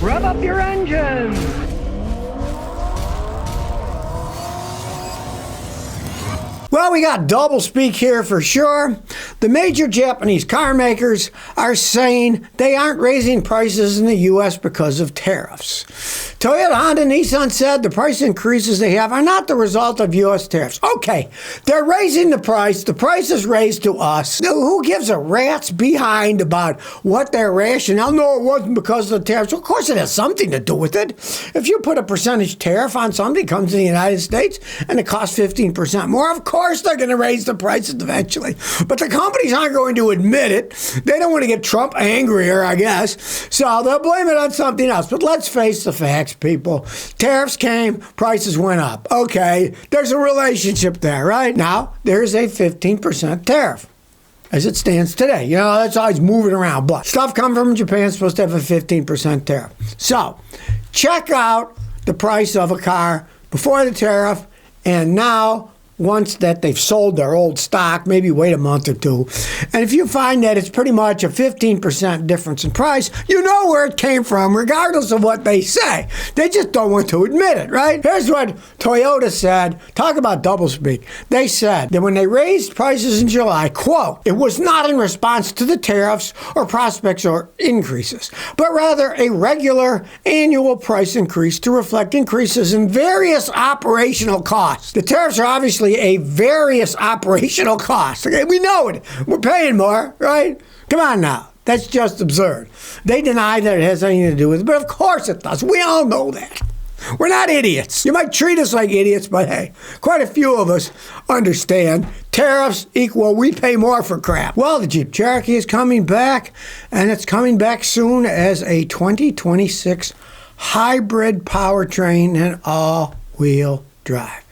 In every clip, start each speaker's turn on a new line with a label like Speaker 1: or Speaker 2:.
Speaker 1: Rev up your engines!
Speaker 2: Well, we got doublespeak here for sure. The major Japanese car makers are saying they aren't raising prices in the U.S. because of tariffs. Toyota, Honda, Nissan said the price increases they have are not the result of U.S. tariffs. Okay, they're raising the price is raised to us. Who gives a rat's behind about what their rationale? No, it wasn't because of the tariffs. Of course it has something to do with it. If you put a percentage tariff on something that comes in the United States and it costs 15% more, of course they're going to raise the prices eventually. But the companies aren't going to admit it. They don't want to get Trump angrier, I guess. So they'll blame it on something else. But let's face the facts, people. Tariffs came, prices went up. Okay, there's a relationship there, right? Now, there's a 15% tariff as it stands today. You know, that's always moving around. But stuff coming from Japan is supposed to have a 15% tariff. So check out the price of a car before the tariff and now once that they've sold their old stock, maybe wait a month or two. And if you find that it's pretty much a 15% difference in price, you know where it came from, regardless of what they say. They just don't want to admit it, right? Here's what Toyota said. Talk about doublespeak. They said that when they raised prices in July, quote, it was not in response to the tariffs or prospects or increases, but rather a regular annual price increase to reflect increases in various operational costs. The tariffs are obviously a various operational cost. Okay, we know it. We're paying more, right? Come on now. That's just absurd. They deny that it has anything to do with it, but of course it does. We all know that. We're not idiots. You might treat us like idiots, but hey, quite a few of us understand tariffs equal we pay more for crap. Well, the Jeep Cherokee is coming back, and it's coming back soon as a 2026 hybrid powertrain and all-wheel drive.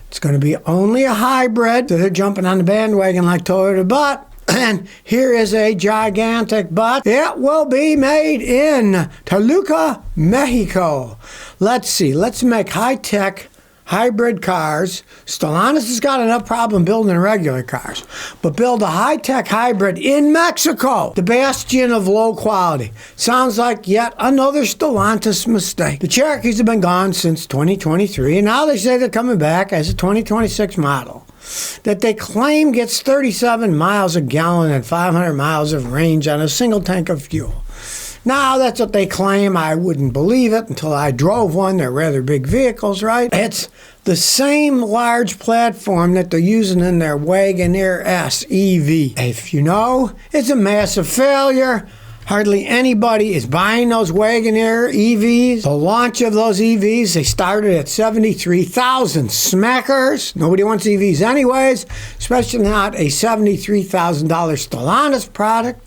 Speaker 2: It's going to be only a hybrid, so they're jumping on the bandwagon like Toyota, but, and here is a gigantic but, it will be made in Toluca, Mexico. Let's see, let's make high-tech hybrid cars. Stellantis has got enough problem building regular cars, but build a high-tech hybrid in Mexico, the bastion of low quality. Sounds like yet another Stellantis mistake. The Cherokees have been gone since 2023, and now they say they're coming back as a 2026 model that they claim gets 37 miles a gallon and 500 miles of range on a single tank of fuel. Now, that's what they claim. I wouldn't believe it until I drove one. They're rather big vehicles, right? It's the same large platform that they're using in their Wagoneer S EV. If you know, it's a massive failure. Hardly anybody is buying those Wagoneer EVs. The launch of those EVs, they started at 73,000 smackers. Nobody wants EVs anyways, especially not a $73,000 Stellantis product.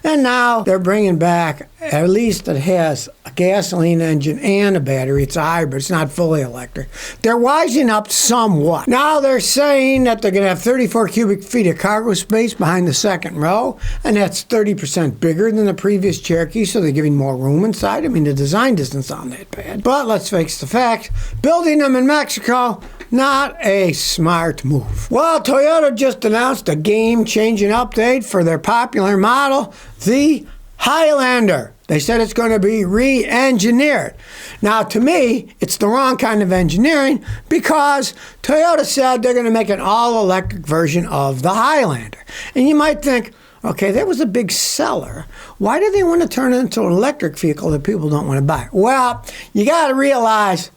Speaker 2: And now they're bringing back, at least it has a gasoline engine and a battery. It's a hybrid. It's not fully electric. They're wising up somewhat. Now they're saying that they're going to have 34 cubic feet of cargo space behind the second row, and that's 30% bigger than the previous Cherokee, so they're giving more room inside. I mean, the design doesn't sound that bad. But let's face the fact, building them in Mexico, not a smart move. Well, Toyota just announced a game-changing update for their popular model, the Highlander. They said it's going to be re-engineered. Now, to me, it's the wrong kind of engineering because Toyota said they're going to make an all-electric version of the Highlander. And you might think, okay, that was a big seller. Why do they want to turn it into an electric vehicle that people don't want to buy? Well, you got to realize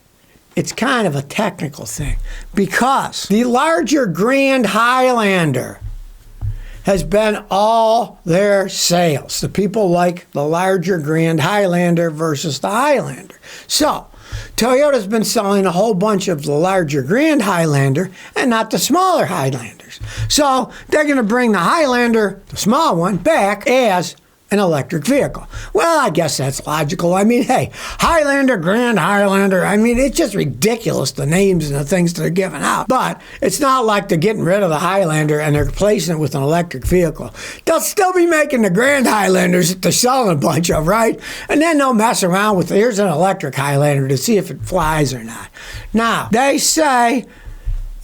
Speaker 2: it's kind of a technical thing because the larger Grand Highlander has been all their sales. The people like the larger Grand Highlander versus the Highlander. So Toyota's been selling a whole bunch of the larger Grand Highlander and not the smaller Highlanders. So they're going to bring the Highlander, the small one, back as an electric vehicle. Well, I guess that's logical. I mean, hey, Highlander, Grand Highlander, I mean, it's just ridiculous, the names and the things that are given out. But it's not like they're getting rid of the Highlander and they're replacing it with an electric vehicle. They'll still be making the Grand Highlanders that they're selling a bunch of, right? And then they'll mess around with, here's an electric Highlander to see if it flies or not. Now, they say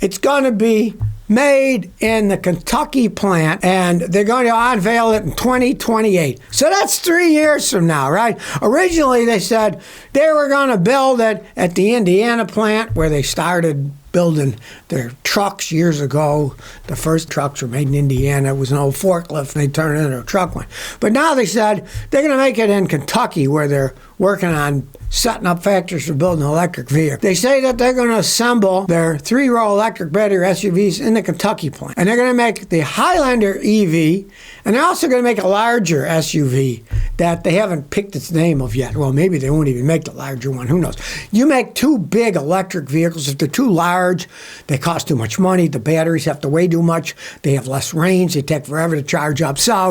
Speaker 2: it's going to be made in the Kentucky plant, and they're going to unveil it in 2028. So that's 3 years from now, right? Originally, they said they were going to build it at the Indiana plant where they started building their trucks years ago. The first trucks were made in Indiana. It was an old forklift, and they turned it into a truck one. But now they said they're going to make it in Kentucky, where they're working on setting up factories for building electric vehicles. They say that they're going to assemble their 3-row electric battery SUVs in the Kentucky plant. And they're going to make the Highlander EV, and they're also going to make a larger SUV that they haven't picked its name of yet. Well, maybe they won't even make the larger one. Who knows? You make too big electric vehicles. If they're too large, they cost too much money. The batteries have to weigh too much. They have less range. They take forever to charge up. So,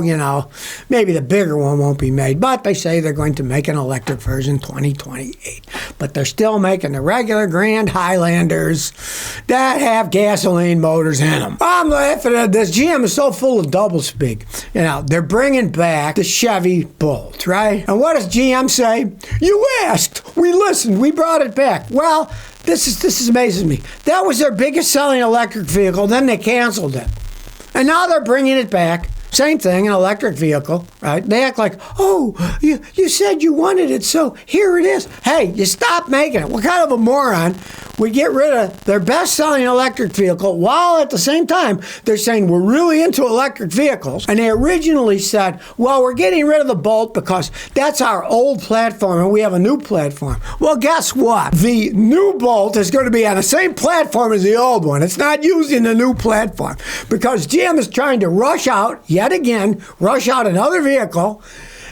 Speaker 2: maybe the bigger one won't be made. But they say they're going to make an electric version 2028. But they're still making the regular Grand Highlanders that have gasoline motors in them. I'm laughing at this. GM is so full of doublespeak. They're bringing back the Chevy Bolt, right? And what does GM say? You asked. We listened. We brought it back. Well, this amazes me. That was their biggest selling electric vehicle. Then they canceled it. And now they're bringing it back. Same thing, an electric vehicle, right? They act like, oh, you said you wanted it, so here it is. Hey, you stop making it. What kind of a moron would get rid of their best-selling electric vehicle while at the same time they're saying we're really into electric vehicles? And they originally said, well, we're getting rid of the Bolt because that's our old platform and we have a new platform. Well, guess what? The new Bolt is going to be on the same platform as the old one. It's not using the new platform because GM is trying to rush out another vehicle,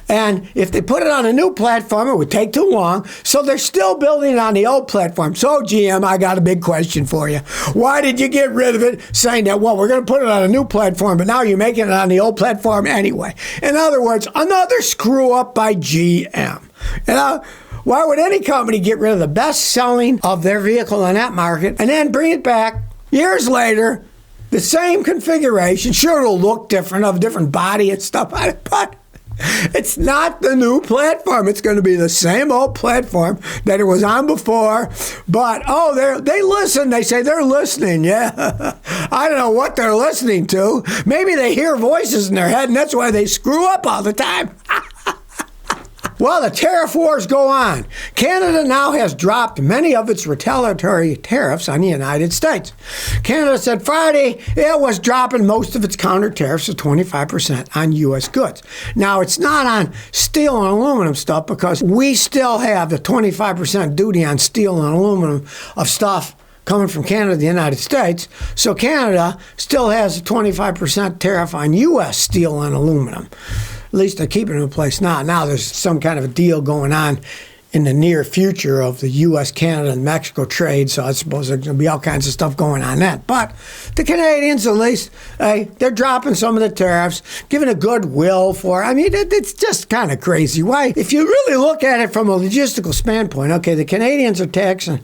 Speaker 2: and if they put it on a new platform, it would take too long, so they're still building it on the old platform. So, GM, I got a big question for you. Why did you get rid of it, saying that, well, we're going to put it on a new platform, but now you're making it on the old platform anyway? In other words, another screw-up by GM. Why would any company get rid of the best-selling of their vehicle in that market and then bring it back years later, the same configuration? Sure, it'll look different, of a different body and stuff, but it's not the new platform. It's going to be the same old platform that it was on before. But, they listen. They say they're listening. Yeah. I don't know what they're listening to. Maybe they hear voices in their head, and that's why they screw up all the time. Well, the tariff wars go on. Canada now has dropped many of its retaliatory tariffs on the United States. Canada said Friday it was dropping most of its counter tariffs of 25% on U.S. goods. Now, it's not on steel and aluminum stuff because we still have the 25% duty on steel and aluminum of stuff coming from Canada to the United States. So Canada still has a 25% tariff on U.S. steel and aluminum. At least they're keeping it in place now. Now there's some kind of a deal going on in the near future of the U.S., Canada, and Mexico trade, so I suppose there's going to be all kinds of stuff going on that. But the Canadians, at least, they're dropping some of the tariffs, giving a goodwill for it. I mean, it's just kind of crazy. Why? If you really look at it from a logistical standpoint, okay, the Canadians are taxing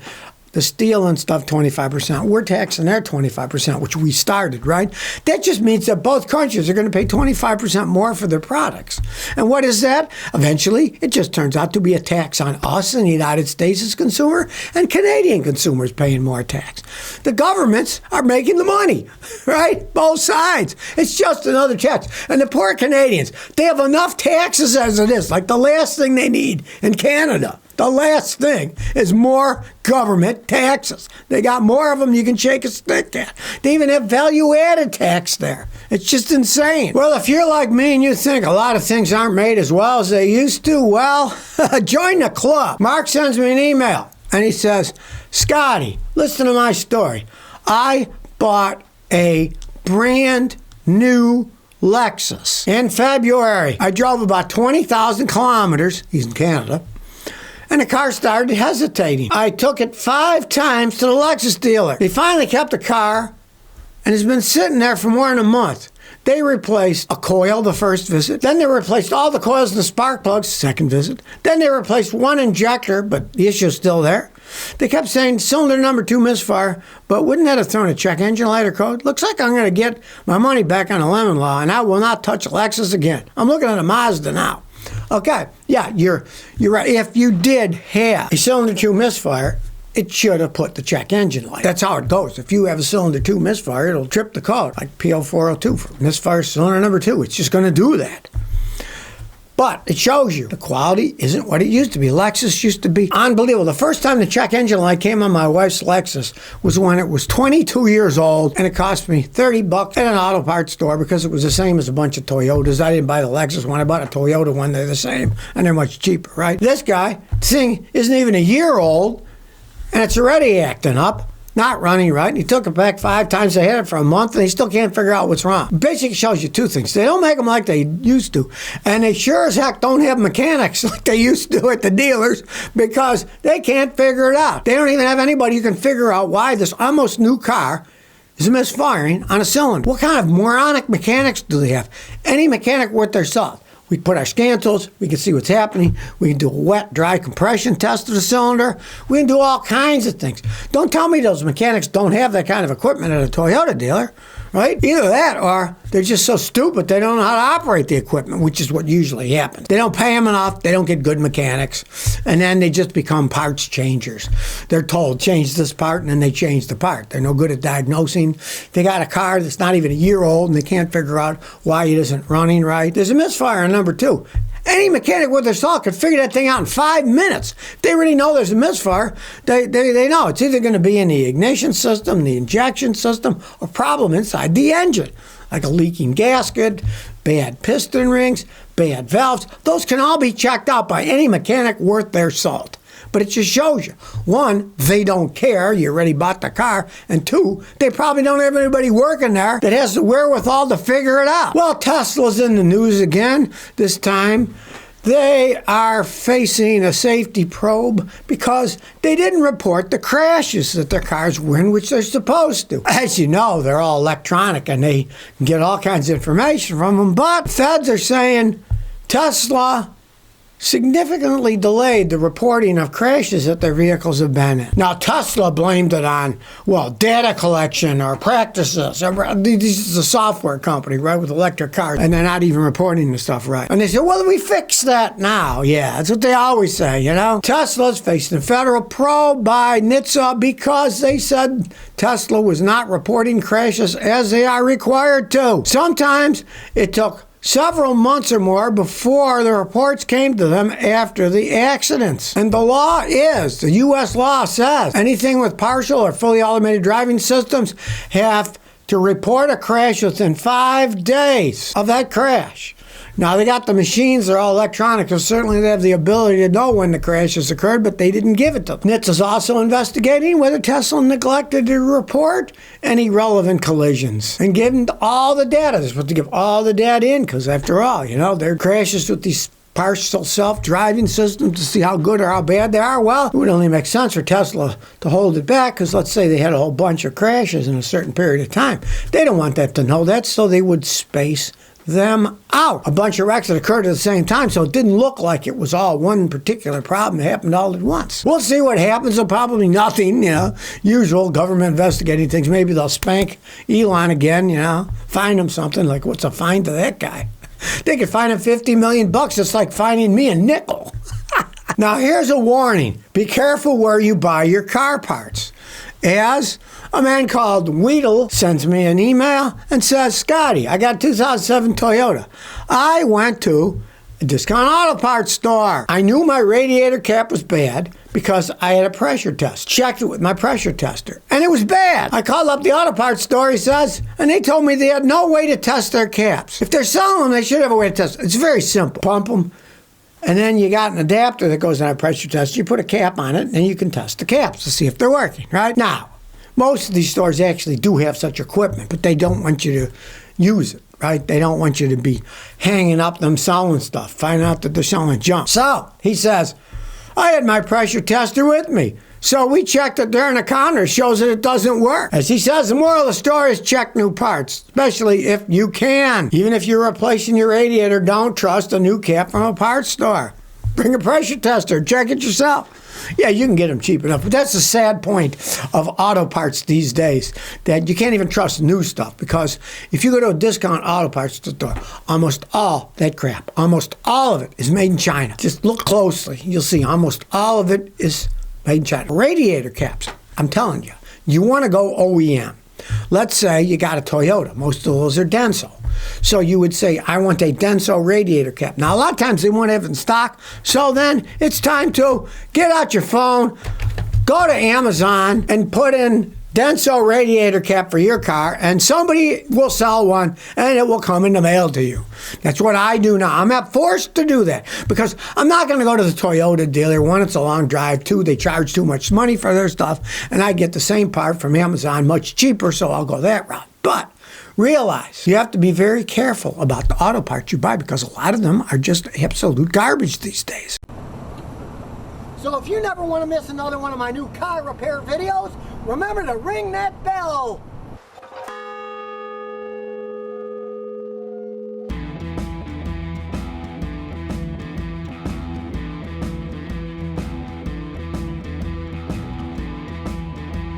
Speaker 2: the steel and stuff 25%. We're taxing their 25%, which we started, right? That just means that both countries are going to pay 25% more for their products. And what is that? Eventually, it just turns out to be a tax on us in the United States as consumer and Canadian consumers paying more tax. The governments are making the money, right? Both sides. It's just another tax. And the poor Canadians, they have enough taxes as it is, like the last thing they need in Canada. The last thing is more government taxes. They got more of them you can shake a stick at. They even have value-added tax there. It's just insane. Well, if you're like me and you think a lot of things aren't made as well as they used to, well, join the club. Mark sends me an email, and he says, Scotty, listen to my story. I bought a brand new Lexus in February. I drove about 20,000 kilometers. He's in Canada. And the car started hesitating. I took it 5 times to the Lexus dealer. They finally kept the car, and it's been sitting there for more than a month. They replaced a coil the first visit. Then they replaced all the coils and the spark plugs, second visit. Then they replaced one injector, but the issue's still there. They kept saying cylinder number 2 misfire, but wouldn't that have thrown a check engine light or code? Looks like I'm going to get my money back on the lemon law, and I will not touch a Lexus again. I'm looking at a Mazda now. Okay, yeah, you're right. If you did have a cylinder 2 misfire, it should have put the check engine light. That's how it goes. If you have a cylinder 2 misfire, it'll trip the code, like PO402 for misfire cylinder number 2. It's just going to do that. But it shows you the quality isn't what it used to be. Lexus used to be unbelievable. The first time the check engine light came on my wife's Lexus was when it was 22 years old, and it cost me $30 at an auto parts store because it was the same as a bunch of Toyotas. I didn't buy the Lexus one. I bought a Toyota one. They're the same, and they're much cheaper, right? This guy, this thing isn't even a year old, and it's already acting up. Not running right. And he took it back 5 times. They had it for a month, and they still can't figure out what's wrong. Basically shows you 2 things. They don't make them like they used to, and they sure as heck don't have mechanics like they used to at the dealers because they can't figure it out. They don't even have anybody who can figure out why this almost new car is misfiring on a cylinder. What kind of moronic mechanics do they have? Any mechanic worth their salt. We put our scan tools, we can see what's happening, we can do a wet, dry compression test of the cylinder, we can do all kinds of things. Don't tell me those mechanics don't have that kind of equipment at a Toyota dealer, right? Either that or they're just so stupid they don't know how to operate the equipment, which is what usually happens. They don't pay them enough, they don't get good mechanics, and then they just become parts changers. They're told, change this part, and then they change the part. They're no good at diagnosing. They got a car that's not even a year old, and they can't figure out why it isn't running right. There's a misfire on number 2. Any mechanic with their salt could figure that thing out in 5 minutes. If they really know there's a misfire, they know it's either going to be in the ignition system, the injection system, or problem inside the engine, like a leaking gasket, bad piston rings, bad valves. Those can all be checked out by any mechanic worth their salt. But it just shows you, 1, they don't care, you already bought the car, and 2, they probably don't have anybody working there that has the wherewithal to figure it out. Well, Tesla's in the news again. This time, they are facing a safety probe because they didn't report the crashes that their cars were in, which they're supposed to. As you know, they're all electronic, and they can get all kinds of information from them, but feds are saying Tesla significantly delayed the reporting of crashes that their vehicles have been in. Now, Tesla blamed it on, data collection or practices. This is a software company, right, with electric cars, and they're not even reporting the stuff right. And they said, well, we fixed that now. Yeah, that's what they always say, you know. Tesla's facing a federal probe by NHTSA because they said Tesla was not reporting crashes as they are required to. Sometimes it took several months or more before the reports came to them after the accidents. And the law is, the U.S. law says, anything with partial or fully automated driving systems have to report a crash within 5 days of that crash. Now, they got the machines, they're all electronic, so certainly they have the ability to know when the crash has occurred, but they didn't give it to them. NHTSA is also investigating whether Tesla neglected to report any relevant collisions and give them all the data. They're supposed to give all the data in, because after all, you know, there are crashes with these partial self-driving systems to see how good or how bad they are. Well, it would only make sense for Tesla to hold it back, because let's say they had a whole bunch of crashes in a certain period of time. They don't want that to know that, so they would space them out. A bunch of wrecks that occurred at the same time, so it didn't look like it was all one particular problem that happened all at once. We'll see what happens. There'll probably nothing, you know, usual government investigating things. Maybe they'll spank Elon again, you know, fine him something, like what's a fine to that guy? They could fine him $50 million. It's like fining me a nickel. Now, here's a warning. Be careful where you buy your car parts. As a man called Weedle sends me an email and says, Scotty, I got a 2007 Toyota. I went to a discount auto parts store. I knew my radiator cap was bad because I had a pressure test. Checked it with my pressure tester, and it was bad. I called up the auto parts store, he says, and they told me they had no way to test their caps. If they're selling them, they should have a way to test them. It's very simple. Pump them, and then you got an adapter that goes on a pressure tester. You put a cap on it, and you can test the caps to see if they're working, right? Now, most of these stores actually do have such equipment, but they don't want you to use it, right? They don't want you to be hanging up them selling stuff, finding out that they're selling junk. So, he says, I had my pressure tester with me. So we checked it there in the counter. It shows that it doesn't work. As he says, the moral of the story is check new parts, especially if you can. Even if you're replacing your radiator, don't trust a new cap from a parts store. Bring a pressure tester. Check it yourself. Yeah, you can get them cheap enough, but that's the sad point of auto parts these days, that you can't even trust new stuff, because if you go to a discount auto parts store, almost all that crap, almost all of it is made in China. Just look closely. You'll see almost all of it is made in China. Radiator caps, I'm telling you, you want to go OEM. Let's say you got a Toyota. Most of those are Denso. So you would say, I want a Denso radiator cap. Now, a lot of times they won't have it in stock. So then it's time to get out your phone, go to Amazon, and put in Denso radiator cap for your car, and somebody will sell one, and it will come in the mail to you. That's what I do now. I'm not forced to do that because I'm not going to go to the Toyota dealer. One, it's a long drive. Two, they charge too much money for their stuff, and I get the same part from Amazon much cheaper, so I'll go that route. But realize you have to be very careful about the auto parts you buy because a lot of them are just absolute garbage these days. So if you never want to miss another one of my new car repair videos, remember to ring that bell.